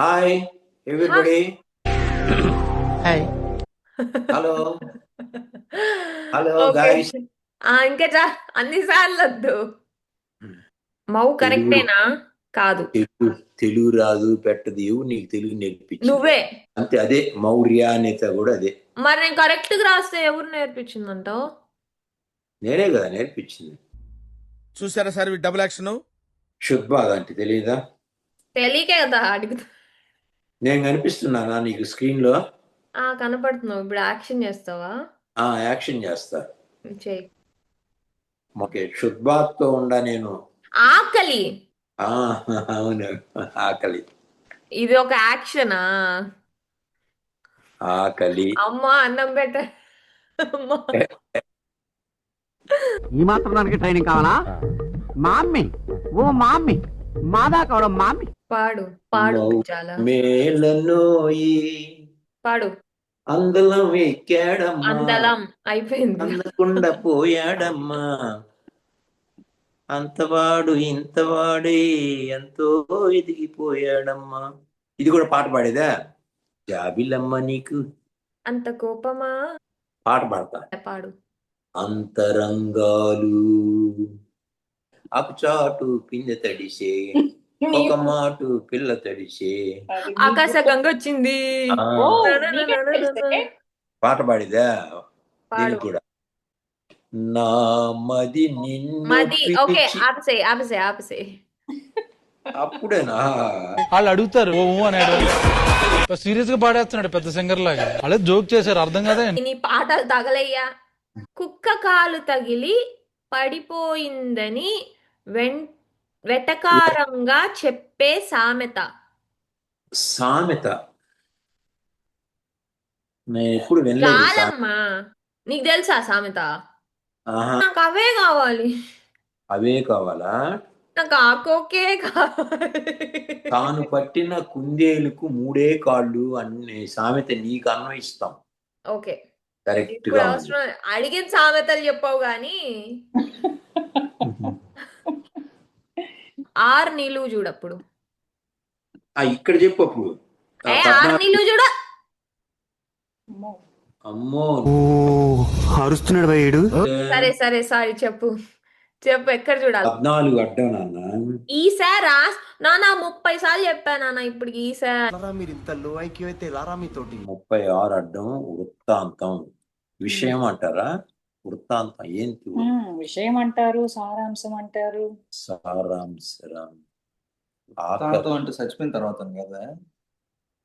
Hi everybody. Hi. Hello hello okay. Guys. ఇంకేట్రా అన్నిసార్లు వద్దు. మౌ తెలుగు కరెక్టేనా? కాదు, తెలుగు తెలుగు రాదు పెట్టదు, నీకు తెలుగు నేర్పించింది నువ్వే. అంతే. అదే మౌర్య నేత కూడా అదే. మరి నేను కరెక్ట్ గా రాస్తే ఎవరు నేర్పించిందంటావు? నేనే కదా నేర్పించింది. చూసారా సార్ డబుల్ యాక్షన్? శుద్భాగ్ అంటే తెలియదా? తెలియకే కదా అడుగుతా. నేను కనిపిస్తున్నానా నీకు స్క్రీన్ లో? కనపడుతున్నావు. ఇప్పుడు యాక్షన్ చేస్తావా? యాక్షన్ చేస్తా. చెయ్యి. ఓకే, శుద్భాగ్ తో ఉండా నేను. ఆకలి. ఆ, అవును, ఆకలి. ఇది ఒక యాక్షనా? ఆకలి. అమ్మా అన్నం పెట్ట. అమ్మా. ఈ మాత్రం దానికి ట్రైనింగ్ కావాలా? మా అమ్మి, ఓ మా అమ్మి, మాదా కావడం మా అమ్మి. పాడు పాడు చాలా మేలనోయి పాడు. అందలం ఎక్కాడమ్మా, అందలం అయిపోయింది. అందకుండా పోయాడమ్మా, అంతవాడు ఇంతవాడే ఎంతో ఎదిగిపోయాడమ్మా. ఇది కూడా పాట పాడేదా? జాబిలమ్మ నీకు అంత కోపమా? పాట పాడతా. పాడు. అంతరంగాలు అపుచాటు పిందె తడిసే, ఒక మాటు పిల్ల తడిసే. ఆకాశ గంగ వచ్చింది. ఆ, పాట పాడేదా? దీనికి కూడా నా మది నిన్ను మది. ఓకే, పిలిచి. ఆపసే ఆపసే ఆపసే. అప్పుడేనా? వాళ్ళు అడుగుతారు ఓ అన్నాడు, సీరియస్ గా పాడేస్తున్నాడు పెద్ద సింగర్ లాగా. వాళ్ళే జోక్ చేశారు, అర్థం కదా. నీ పాటలు తగలయ్యా. కుక్క కాలు తగిలి పడిపోయిందని వెటకారంగా చెప్పే సామెత. సామెత నేను ఎప్పుడు వినలేదు. కాదమ్మా, నీకు తెలుసా సామెత? ఆహా, నాకు అవే కావాలి. అవే కావాలా? నాకు ఆకోకే కావాలి. తాను పట్టిన కుందేలుకు మూడే కాళ్ళు అనే సామెత నీకు అన్వయిస్తాం. ఓకే, కరెక్ట్ ఇప్పుడు గా ఉంది. అవసరం అడిగిన సామెతలు చెప్పావు గాని. ఆరు నిలువు చూడప్పుడు. ఇక్కడ చెప్పు అప్పుడు. ఆరు నిలువు చూడ. అమ్మో, అరుస్తున్నాడు భయ్యుడు. సరే సరే సారీ, చెప్పు చెప్పు, ఎక్కడ చూడాలి? 14 అడ్డం నాన్న. ఈసారి నాన్న 30 సార్లు చెప్పాను నాన్న. ఇప్పుడు ఈసారి మీరు ఇంత లో ఐక్యూ అయితే లారా మీతోటి. 36 అడ్డం. వృత్తాంతం విషయం అంటారా? వృత్తాంతం ఏంటి? విషయం అంటారు, సారాంశం అంటారు. సారాంశరం వృత్తాంతం అంటే చచ్చిపోయిన తర్వాత కదా.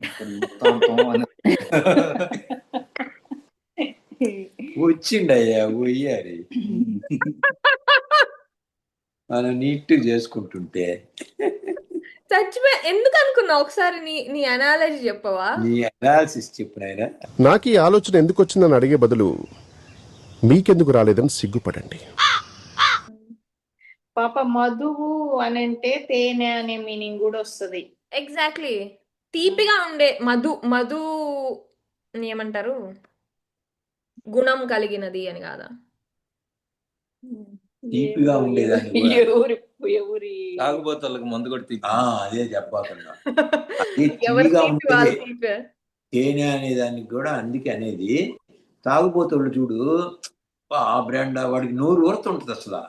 ఇక్కడ వృత్తాంతం అని వచ్చిండయ్యా పోయారి. మనం నీట్ చేసుకుంటుంటే చచ్చిపోయి ఎందుకు అనుకున్నావు? ఒకసారి నీ అనాలజీ చెప్పవా? నీ అనాలిసిస్ చెప్పు నాయనా. నాకు ఈ ఆలోచన ఎందుకు వచ్చిందని అడిగే బదులు మీకెందుకు రాలేదని సిగ్గుపడండి. పాప మధువు అని అంటే తేనె అనే మీనింగ్ కూడా వస్తుంది. ఎగ్జాక్ట్లీ. తీపిగా ఉండే మధు. మధు ఏమంటారు? గుణం కలిగినది అని కాదా? తీపిగా ఉండేదాన్ని కూడా. ఎవరి తాగుబోతు వాళ్ళకి మందు కొట్టి అదే చెప్పాలన్నా. అది ఎవరి తీపిగా తీపి వాళ్ళ ఉండేది. తీపి. తేనె అనేదానికి కూడా అందుకే అనేది. తాగుబోతుళ్ళు చూడు, ఆ బ్రాండ్ వాడికి నోరు ఊరుతుంటది అసలు.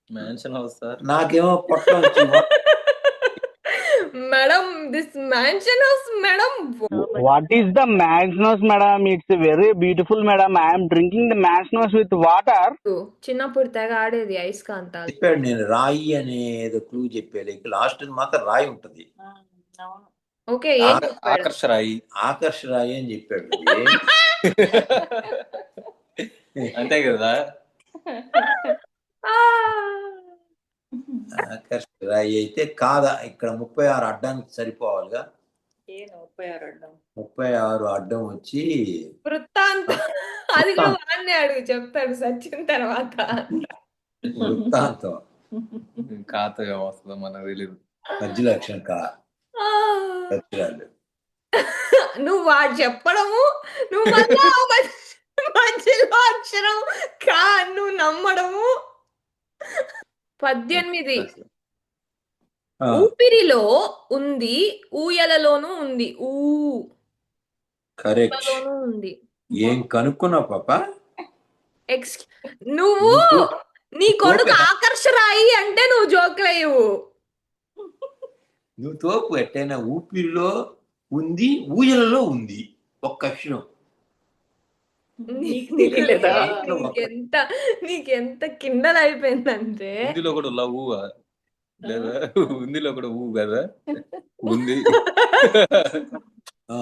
Mansion house sir. నాకేమో పొట్ట వచ్చి madam, this mansion house madam. What is the Magnus, madam? It's very beautiful, madam. I am drinking the Magnus with water. చిన్నప్పుడు తెగ ఆడేది అయస్కాంతాలు. చెప్పాడు. నేను రాయి అనే ఏదో క్లూ చెప్పాడు. లాస్ట్ మాత్రం రాయి ఉంటది. ఓకే, ఏం చెప్పాడు? ఆకర్ష రాయి. ఆకర్ష రాయి అని చెప్పాడు. అంతే కదా. ఆ, ఆకర్ష రాయి అయితే కాదా? ఇక్కడ 36 అడ్డానికి సరిపోవాలిగా. 36 అడ్డం వచ్చి వృత్తాంతం. అది కూడా వాడినే అడుగు, చెప్తాడు సచ్చిన తర్వాత. వృత్తాంతం ఖాతాగా వస్తుందో మనకు తెలియదు. మధ్యలో అక్షరం కా ఆ, ఖర్చురాలు. నువ్వు వాడు చెప్పడము, నువ్వు మళ్ళా మధ్యలో అక్షరం కా నువ్వు నమ్మడము. 18. ఆ, ఊపిరిలో ఉంది, ఊయలలోనూ ఉంది, కరెక్ట్. ఊలోనూ ఉంది. ఏం కనుక్కున్నావు పాప? ఎక్స్ నువ్వు నువ్వు నీ కొడుకు తోపే. ఆకర్షరాయి అంటే నువ్వు జోకులేవు. నువ్వు తోపు ఎట్టైనా ఊపిరిలో ఉంది, ఊయలలో ఉంది. ఒక్క అక్షరం. నీకు తెలియలేదా? నీకెంత కిండల్ అయిపోయిందంటే హిందీలో కూడా లవ్ లేదా? హిందీలో కూడా ఊ కదా ఉంది. ఆ,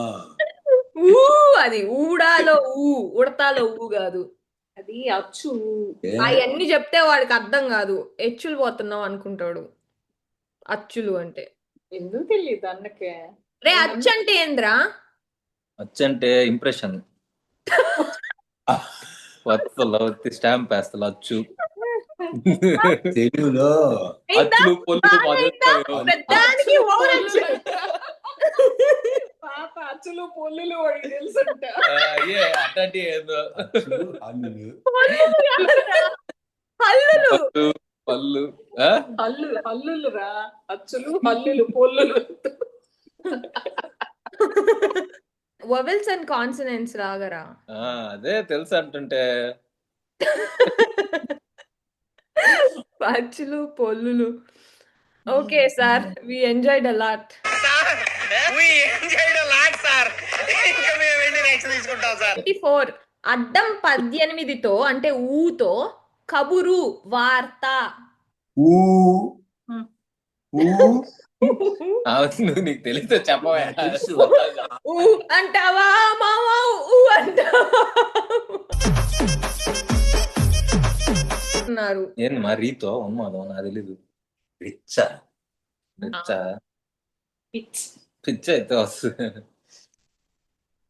ఊ అది ఊడాలో ఉడతాలో కాదు. అది అచ్చు. ఏ? అవన్నీ చెప్తే వాడికి అర్థం కాదు, ఎచ్చులు పోతున్నావు అనుకుంటాడు. అచ్చులు అంటే ఎందుకు తెలియదు అన్నకే? రే అచ్చు అంటే ఏంద్రా? అచ్చంటే ఇంప్రెషన్. వత్తల వత్తి స్టాంప్ వేస్తల అచ్చు. తెలుగులో అచ్చులు పొల్లులు మాదేస్తాయో. పెద్దానికి ఓవరాక్షన్. పాప అచ్చులు పొల్లులు వాడికి తెలుసుంట. ఏ అట్లాంటి ఏందో అచ్చులు, హల్లులు. హల్లులు. పళ్ళు పళ్ళు హల్లులు రా, అచ్చులు హల్లులు పొల్లులు. వవెల్స్ అండ్ కాన్సనెంట్స్ రాగరా? అదే తెలుసు అంటుంటే. అచ్చులు పొల్లులు. Okay sir, we enjoyed a lot. 24 అడ్డం 18తో అంటే ఊతో కబురు, వార్త. ఊ ఊ నువ్వు నీకు తెలిస్తే చెప్పవా? తెలుసు. ఊ అంటావా మావా? ఊ అంటావా అన్నారు. ఏంది మా రీతో ఉన్మాదం నాకు తెలీదు. పిచ్చ. పిచ్చా? పిచ్. పిచ్చ అయితే వస్తుంది.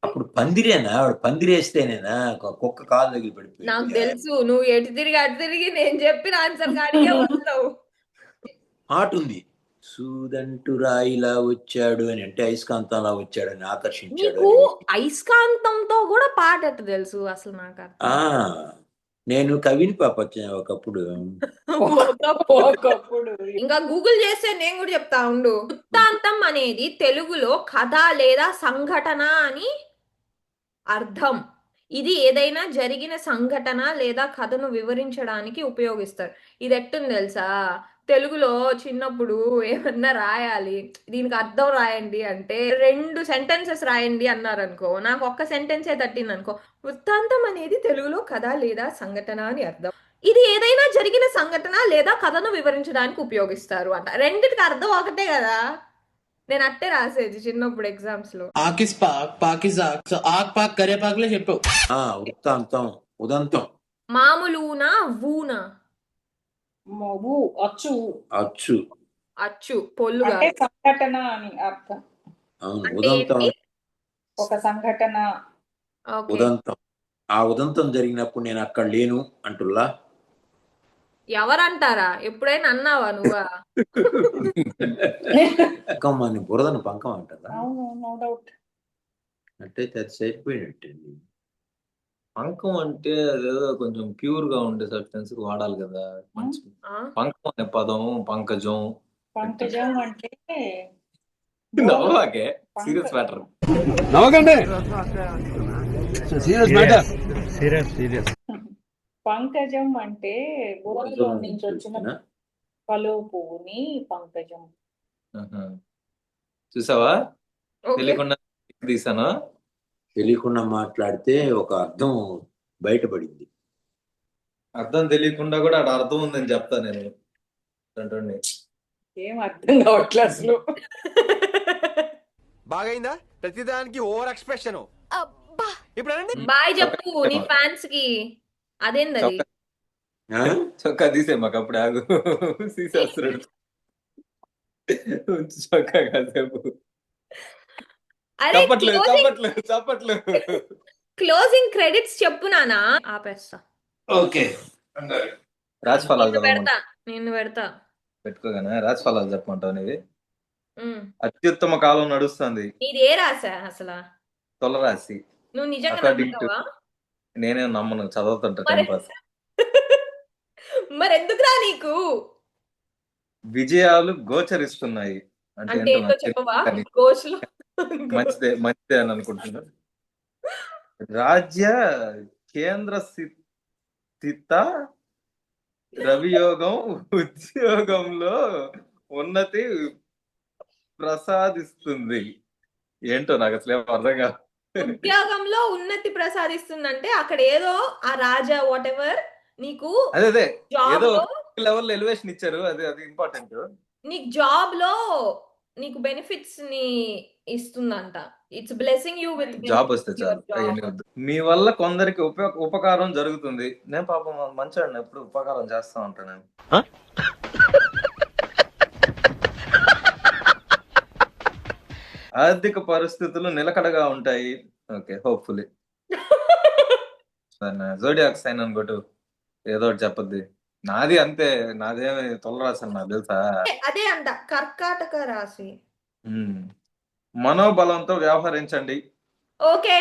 అప్పుడు పందిరేనా? వాడు పందిరేస్తేనేనా కుక్క కాలు దగ్గర పడిపోయింది. నాకు తెలుసు, నువ్వు ఎటు తిరిగి అటు తిరిగి నేను చెప్పిన ఆన్సర్ కాడికే వస్తావు. మాట ఉంది, సూదంటు రాయిలా వచ్చాడు అని, అంటే అయస్కాంతంలా వచ్చాడని, ఆకర్షించాడు నీకు అని. అయస్కాంతంతో కూడా పాట ఎట్ట తెలుసు అసలు? నాకు అర్థం ఆ, నేను కవిని పాప ఒకప్పుడు. ఒకప్పుడు ఇంకా గూగుల్ చేస్తే నేను కూడా చెప్తా ఉండు. వృత్తాంతం అనేది తెలుగులో కథ లేదా సంఘటన అని అర్థం. ఇది ఏదైనా జరిగిన సంఘటన లేదా కథను వివరించడానికి ఉపయోగిస్తారు. ఇది ఎట్టుంది తెలుసా? తెలుగులో చిన్నప్పుడు ఏమన్నా రాయాలి, దీనికి అర్థం రాయండి అంటే 2 సెంటెన్సెస్ రాయండి అన్నారు అనుకో, నాకు ఒక్క సెంటెన్సే తట్టింది అనుకో. వృత్తాంతం అనేది తెలుగులో కథ లేదా సంఘటన అని అర్థం. ఇది ఏదైనా జరిగిన సంఘటన లేదా కథను వివరించడానికి ఉపయోగిస్తారు అంట. రెండిటికి అర్థం ఒకటే కదా. నేను అట్టే రాసేది చిన్నప్పుడు ఎగ్జామ్స్ లో. ఆకిస్ పాక్ పాకిస్ ఆక్ సో ఆక్ పాక్ కరే పాక్లే చెప్పావు. వృత్తాంతం, ఉదంతం. మామూలునా వూనా? ఊ అచ్చు. అచ్చు. అచ్చు పొల్లు అంటే కాదు. సంఘటన అని అర్థం. అవును, అంటే ఉదంతం. ఏంటి? ఒక సంఘటన. ఓకే. ఉదంతం. ఆ ఉదంతం జరిగినప్పుడు నేను అక్కడ లేను అంటుల్లా. ఎవరంటారా? ఎప్పుడైనా అన్నావా నువ్వా? పంకం అని, బురదను పంకం అంటారా? అవును, నో డౌట్. అంటే అది సరిపోయినట్టండి. పంకం అంటే అదేదో కొంచెం ప్యూర్ గా ఉండే సబ్స్టెన్స్ వాడాలి కదా. మంచి ఆ? పంకం అనే పదం, పంకజం. పంకజం అంటే నవ్వాకే సీరియస్ మ్యాటర్. నవ్వకండి. పంకజం అంటే బురదలో నుంచి వచ్చిన చూసినా? కలువ పువ్వుని పంకజం. చూసావా? ఓకే. తెలియకుండా తీసాను. తెలియకుండా మాట్లాడితే ఒక అర్థం బయటపడింది. అర్థం తెలియకుండా కూడా అక్కడ అర్థం ఉందని చెప్తా నేను. అంటుండే. ఏం అర్థం కావట్లే అసలు. బాగైందా? ప్రతిదానికి ఓవర్ ఎక్స్ప్రెషన్. ఇప్పుడు అనండి. బాయ్ చెప్పు నీ ఫ్యాన్స్ కి. అదేందది? ఆ? చొక్కా తీసే మాకు అప్పుడు ఆగు. తీసేస్తున్నాడు. ఉంచు చొక్కా కాసేపు. అరే చప్పట్లు. క్లోజింగ్ క్రెడిట్స్ చెప్పు నానా. ఆపేస్తా. ఓకే. రాజ్ ఫలాలు నిన్ను పెడతా. పెట్టుకోగానే రాజ్ ఫలాలు చెప్పమంటావు నీది. ఉమ్. అత్యుత్తమ కాలం నడుస్తుంది. నీది ఏ రాసా అసలు? తొలరాశి. నువ్వు నిజంగా According to- నమ్ముతావా? నేనే నమ్మను, చదువుతుంటా మరి టైం పాస్. మరి ఎందుకురా నీకు? విజయాలు గోచరిస్తున్నాయి అంటే అంటే ఏంటో ఏంటో నాకు చెప్పవా తెలియదు కానీ గోష్లో మంచిదే అని అనుకుంటున్నాను. రాజ్య కేంద్ర స్థిత రవియోగం ఉద్యోగంలో ఉన్నతి ప్రసాదిస్తుంది. ఏంటో నాకు అసలు ఏం అర్థం కాదు. ఉద్యోగంలో ఉన్నతి ప్రసాదిస్తుందంటే అక్కడ ఏదో ఆ రాజా వాట్ ఎవర్ నీకు అదే జాబ్ ఏదో లో లెవెల్ ఎలివేషన్ ఇచ్చారు, అది ఇంపార్టెంట్. నీకు జాబ్ లో నీకు బెనిఫిట్స్ ని ఇస్తుందంట. It's blessing you with job వస్తే చాలు, అవన్నీ వద్దు. మీ వల్ల కొందరికి ఉపకారం జరుగుతుంది. నేను పాపం మంచివాడిని, ఎప్పుడు ఉపకారం చేస్తా ఉంటాను నేను. ఆర్థిక పరిస్థితులు నిలకడగా ఉంటాయి. Okay, hopefully. జోడియాక్ సైన్ అనుకోటు, ఏదో ఒకటి చెప్పద్ది. నాది అంతే, నాదేమి తొలరాసని నాకు తెలుసా. అదే అంట కర్కాటక రాశి. మనోబలంతో వ్యవహరించండి. Okay,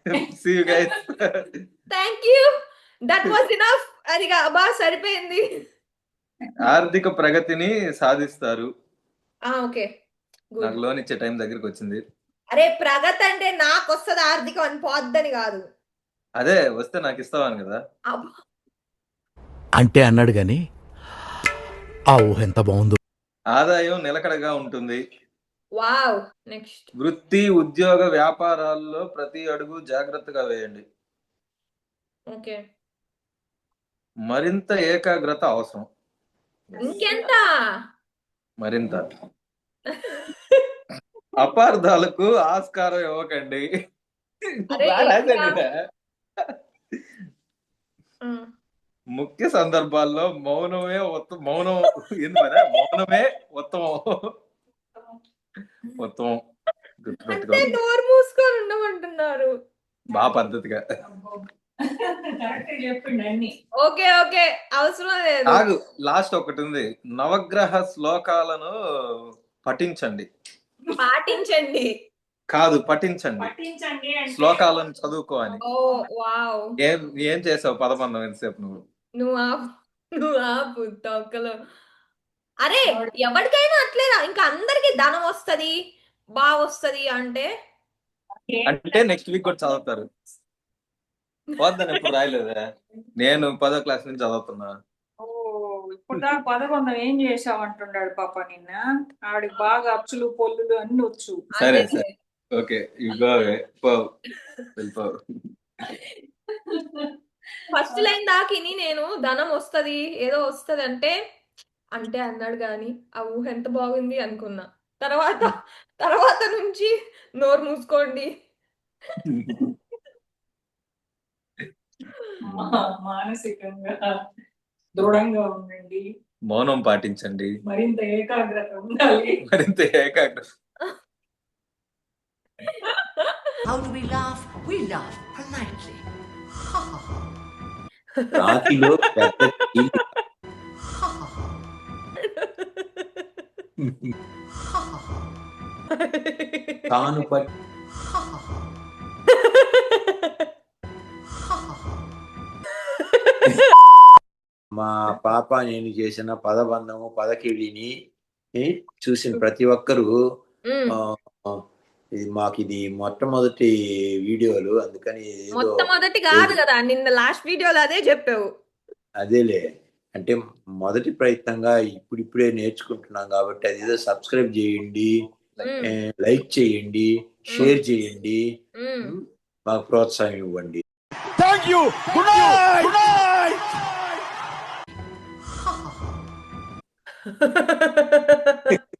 See you guys. Thank you, that was enough. అది బాగా సరిపోయింది. ఆర్థిక ప్రగతిని సాధిస్తారు. ఓకే, నాకు లోన్ ఇచ్చే టైం దగ్గరికి వచ్చింది. అరే ప్రగతి అంటే నాకు వస్తుంది ఆర్థికం అని పోద్దని కాదు. అదే వస్తే నాకు ఇస్తావాను కదా. అంటే అన్నాడు గాని ఆ ఊహ ఎంత బాగుందో. ఆదాయం నిలకడగా ఉంటుంది. వావ్. నెక్స్ట్, వృత్తి, ఉద్యోగ, వ్యాపారాల్లో ప్రతి అడుగు జాగ్రత్తగా వేయండి. ఓకే, మరింత ఏకాగ్రత అవసరం. ఇంకెంత? మరింత అపార్థాలకు ఆస్కారం ఇవ్వకండి. అరే, బాగా రాశాను ఇదే. ముఖ్య సందర్భాల్లో మౌనమే మౌనమే ఉత్తమం. ఉత్తమం అంటే గుర్తుపెట్టుకో. నోరు మూసుకొని ఉండమంటున్నారు. బాగా పద్ధతిగా. ఓకే ఓకే, అవసరం లేదు. ఆగు, లాస్ట్ ఒకటి ఉంది. నవగ్రహ శ్లోకాలను పఠించండి. పాటించండి కాదు, పఠించండి. శ్లోకాలను చదువుకో అని. ఓ వావ్. ఏం చేసావు పదబంధం ఎంతసేపు నువ్వు? నువ్వు ఆపు తొక్కలో. అరే ఎవరికైనా అట్లేరా, ఇంకా అందరికి ధనం వస్తది బాగా వస్తది అంటే నెక్స్ట్ వీక్ కూడా చదువుతారు. వద్దని ఎప్పుడు రాయలేదా? నేను 10వ క్లాస్ నుంచి చదువుతున్నా. ఇప్పుడు దాకా పదకొండం ఏం చేసావు అంటున్నాడు పాప నిన్న. ఆవిడకి బాగా అచ్చులు పొల్లులు అన్ని వచ్చు. సరే సరే, ఓకే, వెళ్ళిపో. ఫస్ట్ లైన్ దాకిని నేను ధనం వస్తది ఏదో వస్తది అంటే అన్నాడు గాని ఆ ఊహ ఎంత బాగుంది అనుకున్నా. తర్వాత నుంచి నోరు మూసుకోండి. మానసికంగా దృఢంగా ఉండండి. మౌనం పాటించండి. మరింత ఏకాగ్రత ఉండాలి. How do we laugh? We laugh politely. రాతిలో పెద్ద కీలు. తాను మా పాప నేను చేసిన పదబంధము పదకిడిని చూసిన ప్రతి ఒక్కరూ ఇది మొట్టమొదటి వీడియోలు, అందుకని మొట్టమొదటి కాదు కదా, నిన్న లాస్ట్ వీడియోలో అదే చెప్పావు. అదేలే, అంటే మొదటి ప్రయత్నంగా ఇప్పుడిప్పుడే నేర్చుకుంటున్నాం కాబట్టి అదేదో సబ్స్క్రైబ్ చేయండి, లైక్ చేయండి, షేర్ చేయండి, మాకు ప్రోత్సాహం ఇవ్వండి. Thank you. Good night.